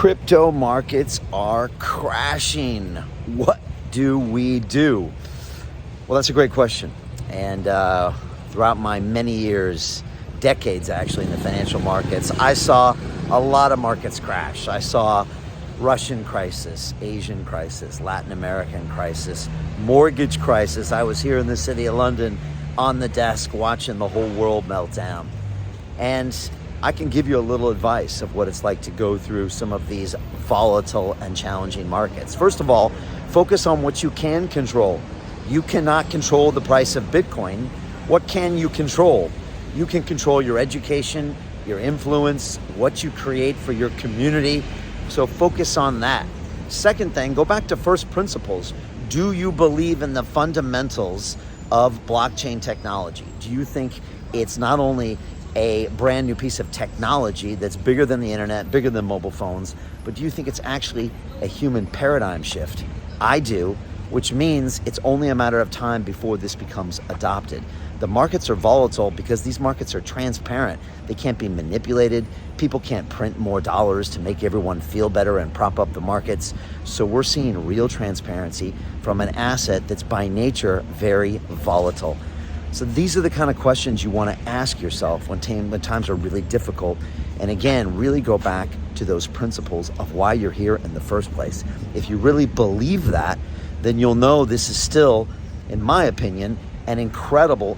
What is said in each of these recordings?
Crypto markets are crashing. What do we do? Well, that's a great question. And throughout my many years, decades actually, in the financial markets, I saw a lot of markets crash. I saw Russian crisis, Asian crisis, Latin American crisis, mortgage crisis. I was here in the city of London on the desk watching the whole world melt down. And I can give you a little advice of what it's like to go through some of these volatile and challenging markets. First of all, focus on what you can control. You cannot control the price of Bitcoin. What can you control? You can control your education, your influence, what you create for your community. So focus on that. Second thing, go back to first principles. Do you believe in the fundamentals of blockchain technology? Do you think it's not only a brand new piece of technology that's bigger than the internet, bigger than mobile phones, but do you think it's actually a human paradigm shift? I do, which means it's only a matter of time before this becomes adopted. The markets are volatile because these markets are transparent. They can't be manipulated. People can't print more dollars to make everyone feel better and prop up the markets. So we're seeing real transparency from an asset that's by nature very volatile. So these are the kind of questions you want to ask yourself when times are really difficult. And again, really go back to those principles of why you're here in the first place. If you really believe that, then you'll know this is still, in my opinion, an incredible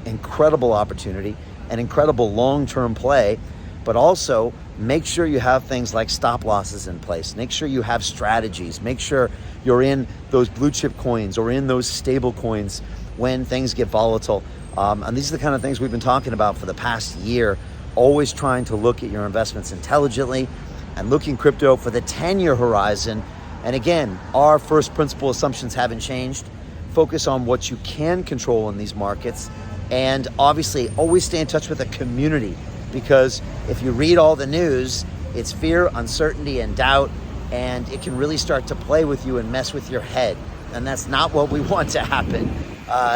opportunity, an incredible long-term play. But also make sure you have things like stop losses in place. Make sure you have strategies. Make sure you're in those blue chip coins or in those stable coins when things get volatile. And these are the kind of things we've been talking about for the past year, always trying to look at your investments intelligently and looking crypto for the 10-year horizon. And again, our first principle assumptions haven't changed. Focus on what you can control in these markets. And obviously, always stay in touch with the community, because if you read all the news, it's fear, uncertainty, and doubt, and it can really start to play with you and mess with your head. And that's not what we want to happen.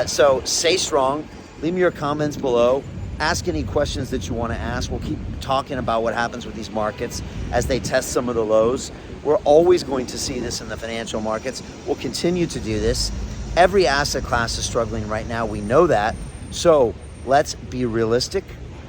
So stay strong. Leave me your comments below. Ask any questions that you want to ask. We'll keep talking about what happens with these markets as they test some of the lows. We're always going to see this in the financial markets. We'll continue to do this. Every asset class is struggling right now. We know that. So let's be realistic.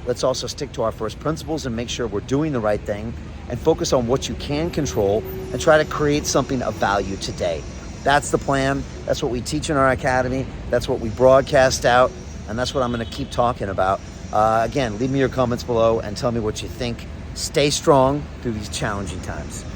Let's also stick to our first principles and make sure we're doing the right thing and focus on what you can control and try to create something of value today. That's the plan. That's what we teach in our academy. That's what we broadcast out. And that's what I'm going to keep talking about. Again, leave me your comments below and tell me what you think. Stay strong through these challenging times.